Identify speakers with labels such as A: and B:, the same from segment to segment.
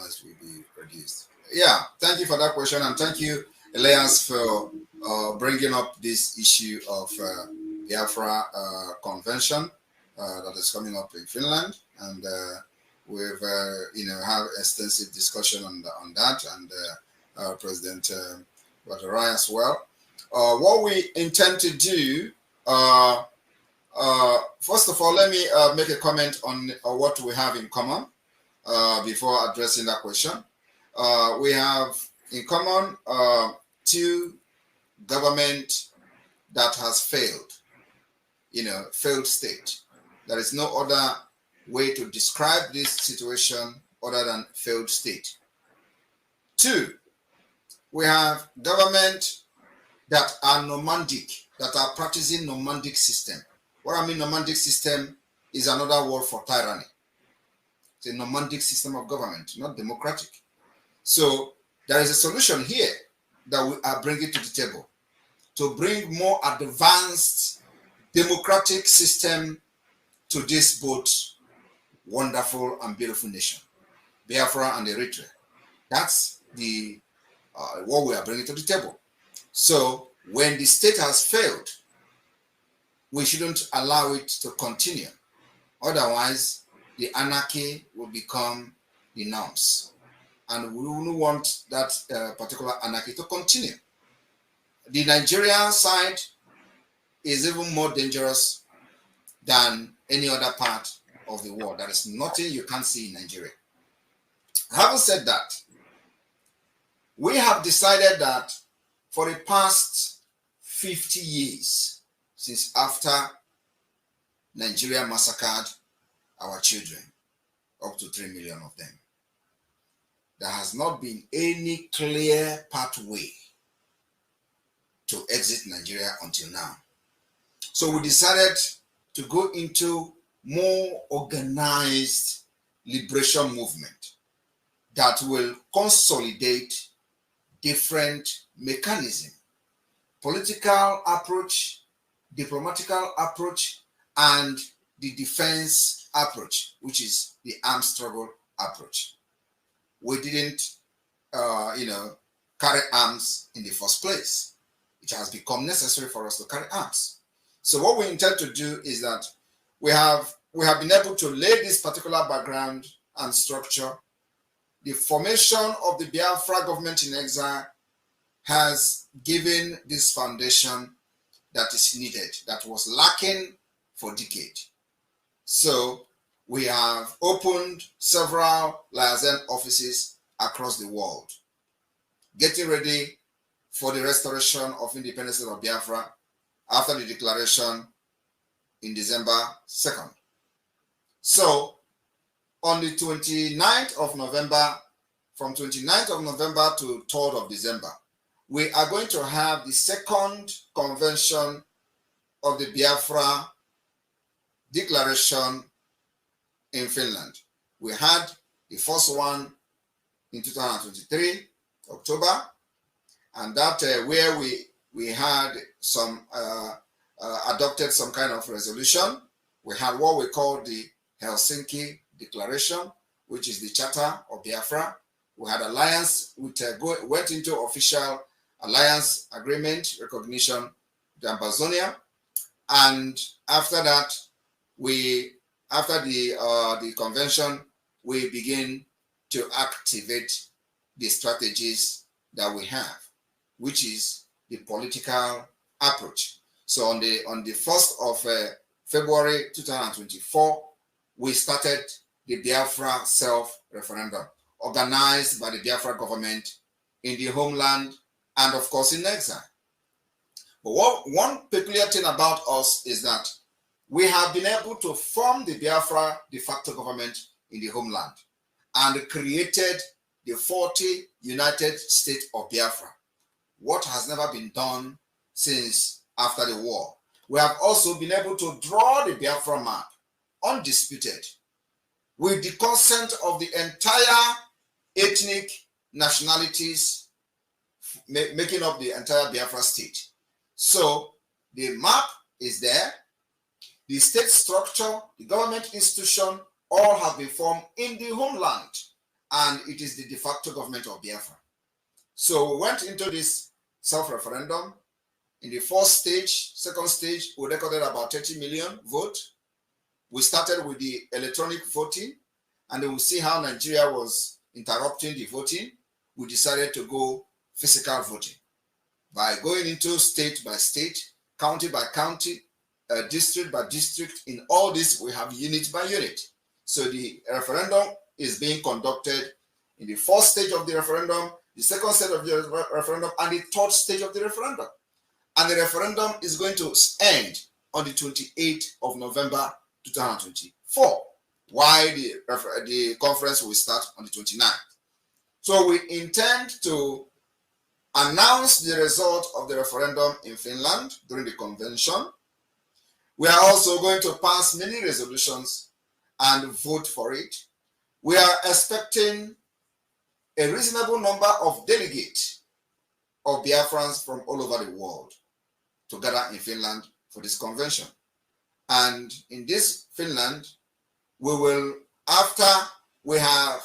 A: noise will be reduced. Yeah, thank you for that question, and thank you, Elias, for bringing up this issue of Biafra convention that is coming up in Finland, and we've have extensive discussion on that, and President Badarai as well. What we intend to do, first of all, let me make a comment on what we have in common before addressing that question. We have in common two government that has failed, failed state. There is no other way to describe this situation other than failed state. Two, we have government that are nomadic, that are practicing nomadic system. What I mean nomadic system is another word for tyranny. It's a nomadic system of government, not democratic. So there is a solution here that we are bringing to the table to bring more advanced democratic system to this both wonderful and beautiful nation, Biafra and Eritrea. That's the what we are bringing to the table. So when the state has failed, we shouldn't allow it to continue. Otherwise, the anarchy will become the norms. And we wouldn't want that particular anarchy to continue. The Nigerian side is even more dangerous than any other part of the world. There is nothing you can't see in Nigeria. Having said that, we have decided that for the past 50 years, since after Nigeria massacred our children, up to 3 million of them, there has not been any clear pathway to exit Nigeria until now. So we decided to go into more organized liberation movement that will consolidate different mechanisms, political approach, diplomatical approach, and the defense approach, which is the armed struggle approach. We didn't, carry arms in the first place. It has become necessary for us to carry arms. So what we intend to do is that we have been able to lay this particular background and structure. The formation of the Biafra government in exile has given this foundation that is needed, that was lacking for decades. So we have opened several liaison offices across the world, getting ready for the restoration of independence of Biafra after the declaration in December 2nd. So on the 29th of November, from 29th of November to 3rd of December, we are going to have the second convention of the Biafra declaration in Finland. We had the first one in 2023, October, and that where we had some adopted some kind of resolution. We had what we call the Helsinki Declaration, which is the Charter of Biafra. We had alliance, went into official alliance agreement recognition with Amazonia, and after that, after the convention, we begin to activate the strategies that we have, which is the political approach. So on the 1st of February 2024, we started the Biafra self-referendum, organized by the Biafra government in the homeland and of course in exile. But one peculiar thing about us is that we have been able to form the Biafra de facto government in the homeland and created the 40 United States of Biafra, what has never been done since after the war. We have also been able to draw the Biafra map, undisputed, with the consent of the entire ethnic nationalities making up the entire Biafra state. So the map is there, the state structure, the government institution, all have been formed in the homeland. and it is the de facto government of Biafra. So we went into this self-referendum. In the first stage, second stage, we recorded about 30 million votes. We started with the electronic voting, and then we'll see how Nigeria was interrupting the voting. We decided to go physical voting by going into state by state, county by county, district by district. In all this, we have unit by unit. So the referendum is being conducted in the first stage of the referendum, the second stage of the referendum, and the third stage of the referendum. And the referendum is going to end on the 28th of November 2024, while the conference will start on the 29th. So we intend to announce the result of the referendum in Finland during the convention. We are also going to pass many resolutions and vote for it. We are expecting a reasonable number of delegates of Biafrans from all over the world to gather in Finland for this convention. And in this Finland, we will, after we have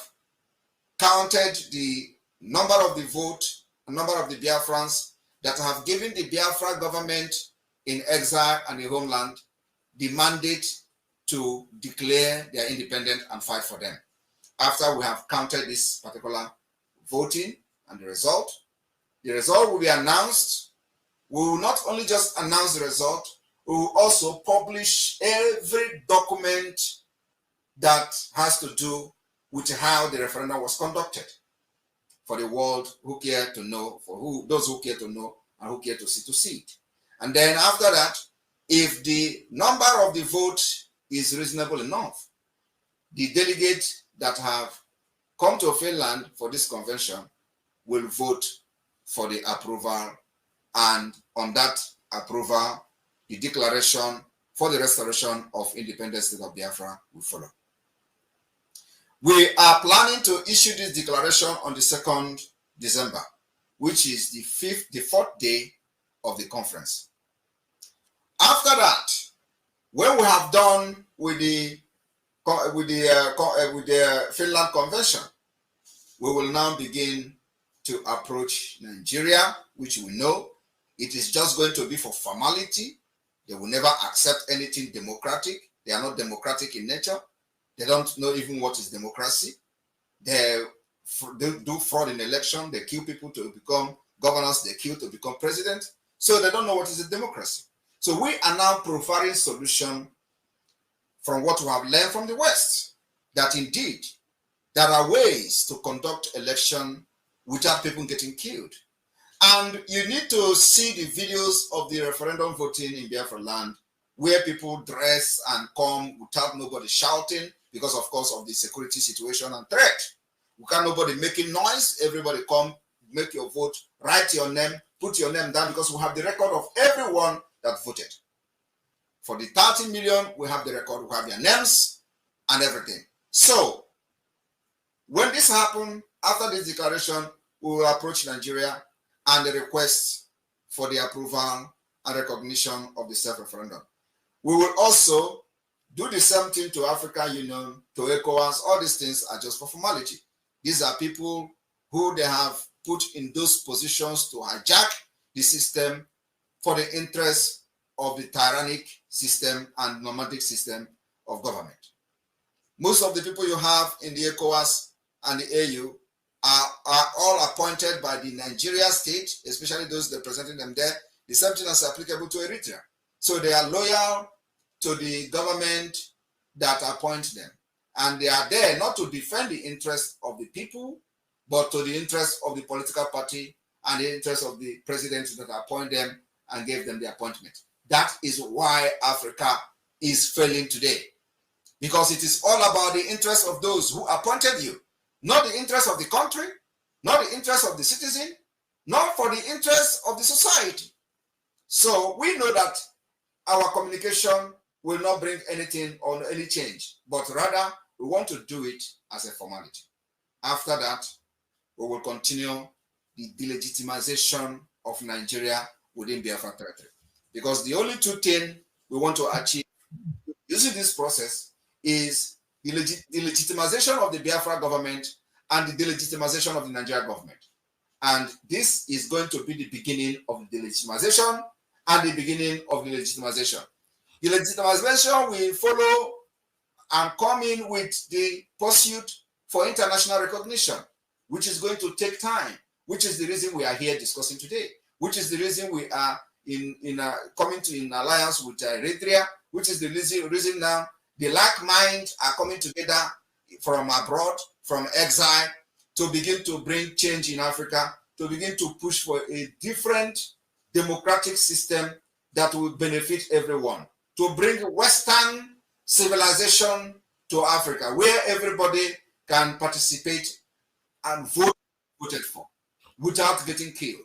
A: counted the number of the vote, number of the Biafrans that have given the Biafra government in exile and the homeland the mandate to declare their independence and fight for them. After we have counted this particular voting and the result will be announced. We will not only just announce the result, we will also publish every document that has to do with how the referendum was conducted for the world who care to know, those who care to know and who care to see it. And then after that, if the number of the vote is reasonable enough, the delegates that have come to Finland for this convention will vote for the approval, and on that approval, the declaration for the restoration of independent state of Biafra will follow. We are planning to issue this declaration on the 2nd December, which is the fourth day of the conference. After that, when we have done with the Finland convention, we will now begin to approach Nigeria, which we know it is just going to be for formality. They will never accept anything democratic. They are not democratic in nature. They don't know even what is democracy. They do fraud in election. They kill people to become governors. They kill to become president. So they don't know what is a democracy. So we are now providing solution from what we have learned from the West, that indeed there are ways to conduct election without people getting killed. And you need to see the videos of the referendum voting in Biafraland, where people dress and come without nobody shouting because, of course, of the security situation and threat. We can't nobody making noise. Everybody come, make your vote, write your name, put your name down, because we have the record of everyone that voted. For the 30 million, we have the record, we have their names and everything. So, when this happens, after this declaration, we will approach Nigeria and the request for the approval and recognition of the self-referendum. We will also do the same thing to African Union, to ECOWAS. All these things are just for formality. These are people who they have put in those positions to hijack the system for the interest of the tyrannic system and nomadic system of government. Most of the people you have in the ECOWAS and the AU are all appointed by the Nigeria state, especially those representing them there. The same thing is applicable to Eritrea. So they are loyal to the government that appoints them. And they are there not to defend the interests of the people, but to the interests of the political party and the interests of the presidents that appoint them and gave them the appointment. That is why Africa is failing today. Because it is all about the interests of those who appointed you, not the interests of the country, not the interests of the citizen, not for the interests of the society. So we know that our communication will not bring anything or any change, but rather we want to do it as a formality. After that, we will continue the delegitimization of Nigeria within Biafra territory. Because the only two things we want to achieve using this process is the legitimization of the Biafra government and the delegitimization of the Nigerian government. And this is going to be the beginning of the delegitimization and the beginning of the legitimization. The legitimization will follow and come in with the pursuit for international recognition, which is going to take time, which is the reason we are here discussing today, which is the reason we are coming to in alliance with Eritrea, which is the reason now the like minds are coming together from abroad, from exile, to begin to bring change in Africa, to begin to push for a different democratic system that will benefit everyone, to bring Western civilization to Africa, where everybody can participate and voted for without getting killed.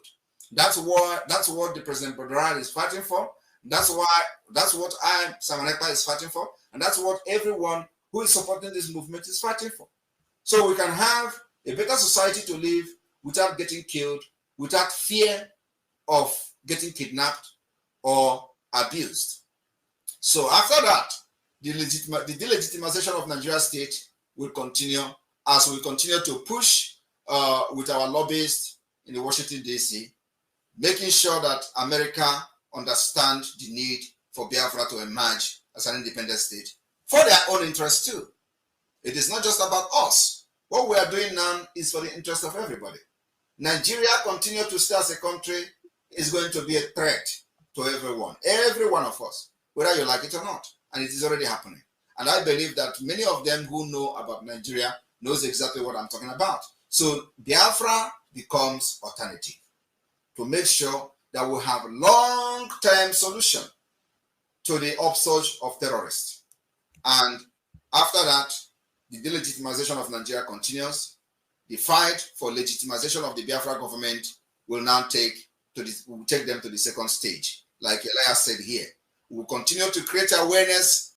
A: That's what the President Badran is fighting for. That's what Simon Ekpa is fighting for, and that's what everyone who is supporting this movement is fighting for. So we can have a better society to live without getting killed, without fear of getting kidnapped or abused. So after that, the delegitimization of Nigeria state will continue as we continue to push with our lobbyists in the Washington, D.C., making sure that America understands the need for Biafra to emerge as an independent state for their own interest too. It is not just about us. What we are doing now is for the interest of everybody. Nigeria continue to stay as a country is going to be a threat to everyone, every one of us, whether you like it or not. And it is already happening. And I believe that many of them who know about Nigeria knows exactly what I'm talking about. So Biafra becomes alternative to make sure that we have long-term solution to the upsurge of terrorists. And after that, the delegitimization of Nigeria continues. The fight for legitimization of the Biafra government will now take them to the second stage. Like Elias said here, we will continue to create awareness.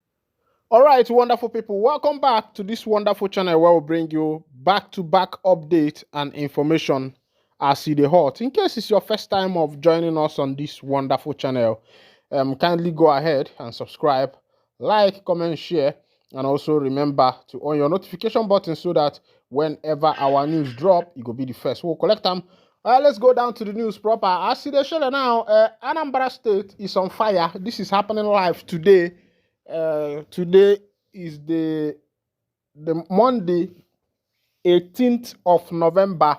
B: All right, wonderful people. Welcome back to this wonderful channel where we bring you back-to-back update and information as see the hot. In case it's your first time of joining us on this wonderful channel, kindly go ahead and subscribe, like, comment, share, and also remember to on your notification button so that whenever our news drop, you will be the first. We'll collect them. Let's go down to the news proper. As see the show now, Anambra State is on fire. This is happening live today. Today is the Monday, 18th of November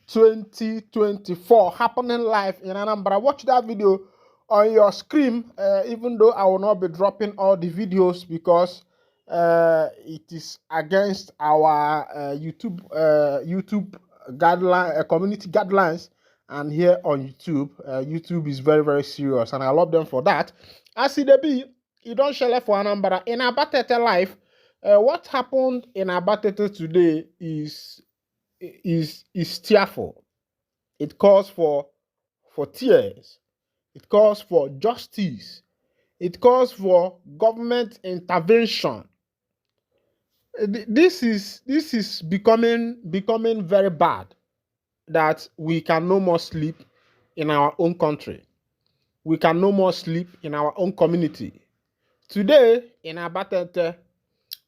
B: 2024, happening live in Anambra. Watch that video on your screen, even though I will not be dropping all the videos because it is against our YouTube guideline, community guidelines. And here on YouTube, YouTube is very, very serious, and I love them for that. As it be, you don't share for Anambra in Abatete life. What happened in Abatete today is tearful. It calls for tears. It calls for justice. It calls for government intervention. This is becoming very bad, that we can no more sleep in our own country. We can no more sleep in our own community. Today in Abatete,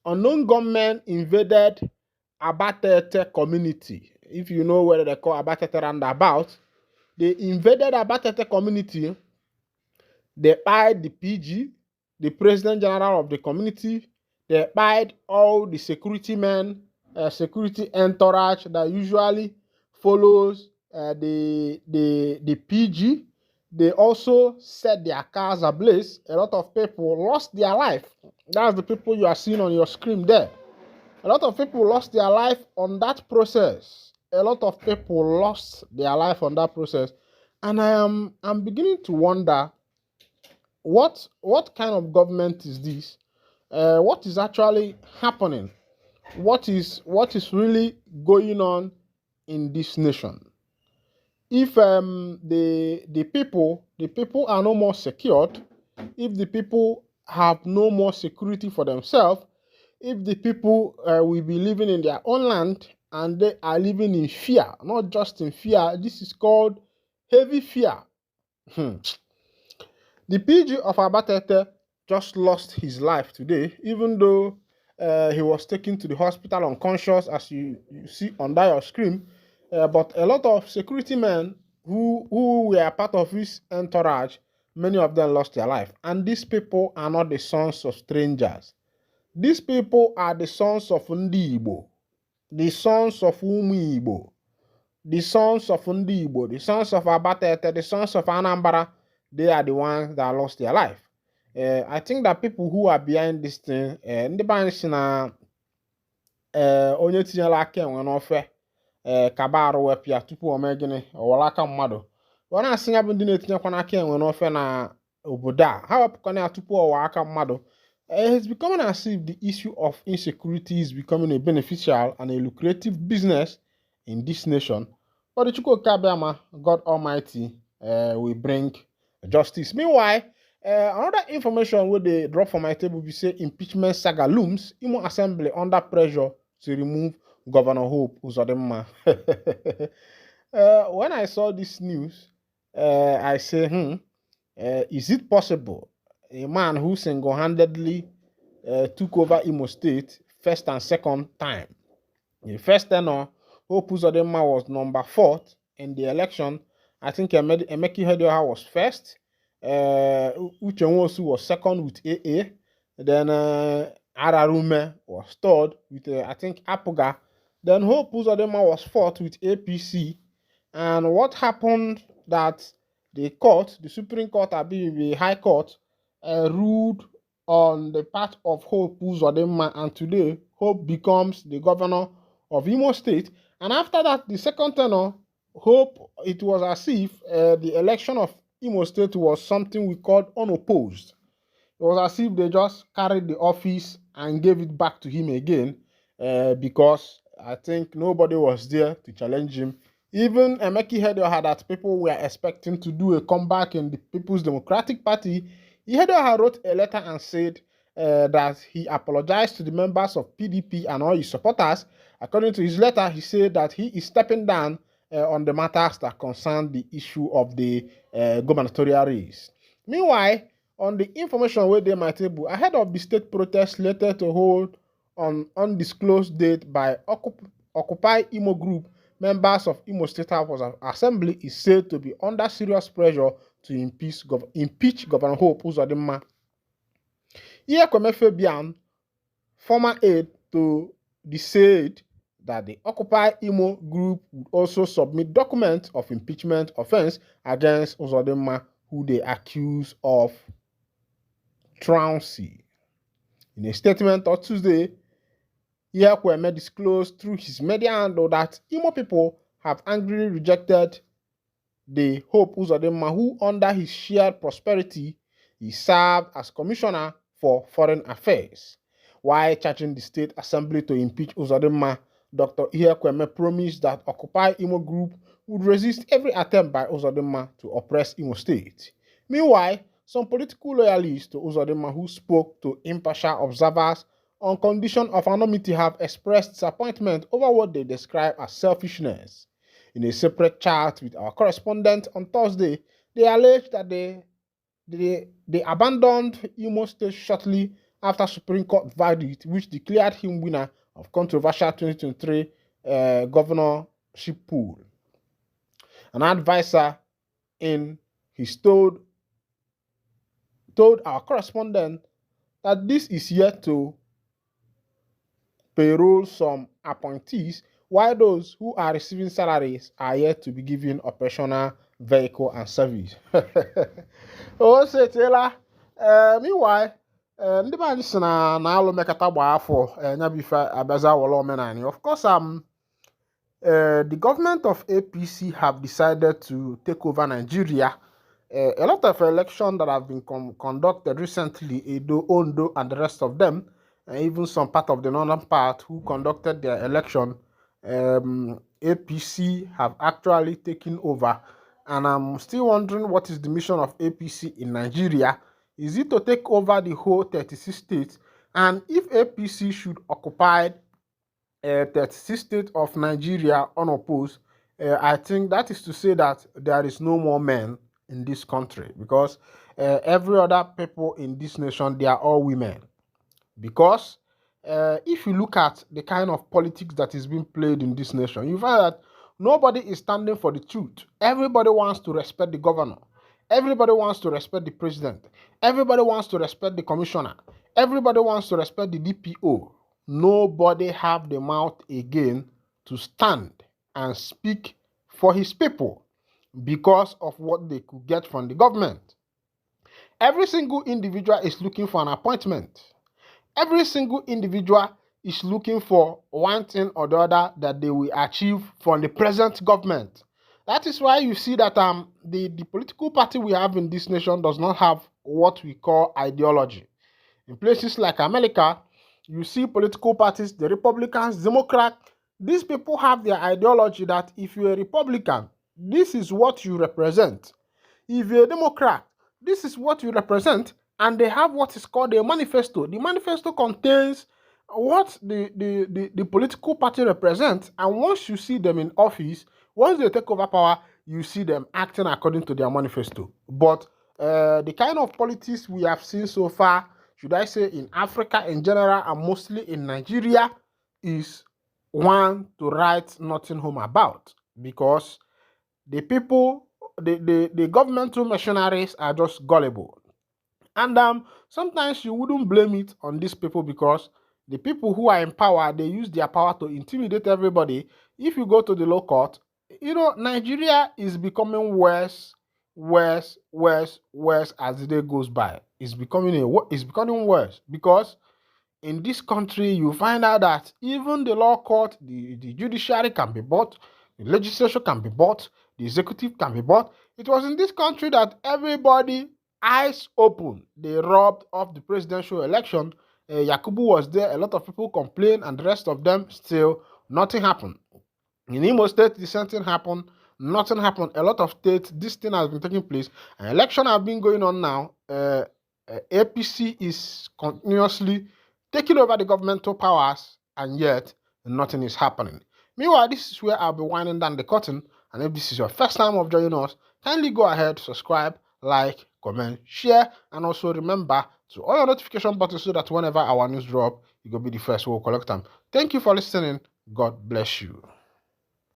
B: unknown gunmen invaded Abatete community. If you know where they call Abatete roundabout, they invaded Abatete community. They pied the PG, the president general of the community. They pied all the security men, security entourage that usually follows the PG. They also set their cars ablaze. A lot of people lost their life. That's the people you are seeing on your screen there. A lot of people lost their life on that process. A lot of people lost their life on that process. And I'm beginning to wonder, what kind of government is this? What is actually happening? What is really going on in this nation? If the people are no more secured, if the people have no more security for themselves, if the people will be living in their own land and they are living in fear, not just in fear, this is called heavy fear. The PG of Abatete just lost his life today, even though He was taken to the hospital unconscious, as you see under your screen. But a lot of security men who were part of his entourage, many of them lost their life. And these people are not the sons of strangers. These people are the sons of Ndi Igbo, the sons of Umu Igbo, the sons of Ndi Igbo, the sons of Abatete, the sons of Anambra. They are the ones that lost their life. I think that people who are behind this thing, ndị be anyị si na onye tinyela aka enwe n'ofe kaba arụ wepụ ya tupu o mee gịnị ọwara aka mmadụ. Ọ na-asị ya bụ ndị na-etinyekwana aka enwe n'ofe na obodo a ha wepụkwana ya tupu ọwa aka mmadụ. It's becoming as if the issue of insecurity is becoming a beneficial and a lucrative business in this nation. But the Chukwuka God Almighty, will bring justice. Meanwhile, another information where they drop from my table, we say impeachment saga looms. Imo Assembly under pressure to remove Governor Hope Uzodinma. When I saw this news, I say, is it possible a man who single-handedly took over Imo State first and second time? The first tenor, Hope Uzodinma was number 4th in the election. I think Emeki Hedioha was first. Uche Nwosu was second with AA. Then Ararume was third with I think Apuga. Then Hope Uzodinma was fourth with APC. And what happened that the court, the Supreme Court, the High Court, ruled on the part of Hope Uzodinma, and today Hope becomes the governor of Imo State. And after that, the second tenor, Hope, it was as if the election of Imo State was something we called unopposed. It was as if they just carried the office and gave it back to him again because I think nobody was there to challenge him. Even Emeki Hedioha, that people were expecting to do a comeback in the People's Democratic Party, Hedioha wrote a letter and said that he apologized to the members of PDP and all his supporters. According to his letter, he said that he is stepping down on the matters that concern the issue of the gubernatorial race. Meanwhile, on the information where they my table, ahead of the state protest later to hold on undisclosed date by Occupy Imo Group, members of Imo State House of Assembly is said to be under serious pressure to impeach Governor Hope Uzodinma. Ekpa Fabian, former aide to the said that the Occupy Imo Group would also submit documents of impeachment offense against Uzodinma, who they accuse of truancy. In a statement on Tuesday, Ekpa disclosed through his media handle that Imo people have angrily rejected the Hope Uzodinma, who under his shared prosperity, he served as Commissioner for Foreign Affairs. While charging the State Assembly to impeach Uzodinma, Dr. Ekpa promised that Occupy Imo Group would resist every attempt by Uzodinma to oppress Imo State. Meanwhile, some political loyalists to Uzodinma who spoke to impartial observers on condition of anonymity have expressed disappointment over what they describe as selfishness. In a separate chat with our correspondent on Thursday, they alleged that they abandoned Imo State shortly after Supreme Court verdict, which declared him winner of controversial 2023 governorship pool. An advisor in his told our correspondent that this is yet to payroll some appointees, while those who are receiving salaries are yet to be given operational vehicle and service. Meanwhile, ndị be anyị si na alụ mekata gba afọ nyabife abaza wala omenani. Of course, the government of APC have decided to take over Nigeria. A lot of elections that have been conducted recently, Edo, Ondo, and the rest of them, and even some part of the northern part who conducted their election, APC have actually taken over. And I'm still wondering what is the mission of APC in Nigeria. Is it to take over the whole 36 states? And if APC should occupy 36 states of Nigeria unopposed, I think that is to say that there is no more men in this country, because every other people in this nation, they are all women. Because if you look at the kind of politics that is being played in this nation, you find that nobody is standing for the truth. Everybody wants to respect the governor. Everybody wants to respect the president. Everybody wants to respect the commissioner. Everybody wants to respect the DPO. Nobody have the mouth again to stand and speak for his people because of what they could get from the government. Every single individual is looking for an appointment. Every single individual is looking for one thing or the other that they will achieve from the present government. That is why you see that the political party we have in this nation does not have what we call ideology. In places like America, you see political parties, the Republicans, Democrats, these people have their ideology that if you're a Republican, this is what you represent. If you're a Democrat, this is what you represent, and they have what is called a manifesto. The manifesto contains what the political party represents, and once you see them in office, once they take over power, you see them acting according to their manifesto. But the kind of politics we have seen so far, should I say in Africa in general and mostly in Nigeria, is one to write nothing home about, because the people, the governmental machineries are just gullible. And sometimes you wouldn't blame it on these people, because the people who are in power, they use their power to intimidate everybody. If you go to the low court, Nigeria is becoming worse as the day goes by. It's becoming worse, because in this country, you find out that even the law court, the judiciary can be bought, the legislature can be bought, the executive can be bought. It was in this country that everybody, eyes open, they robbed off the presidential election. Yakubu was there, a lot of people complained, and the rest of them still, nothing happened. In Imo State, the same thing happened, nothing happened. A lot of states, this thing has been taking place. An election has been going on now. APC is continuously taking over the governmental powers, and yet nothing is happening. Meanwhile, this is where I'll be winding down the curtain, and if this is your first time of joining us, kindly go ahead, subscribe, like, comment, share, and also remember to all your notification buttons so that whenever our news drop, you will be the first who will collect them. Thank you for listening. God bless you.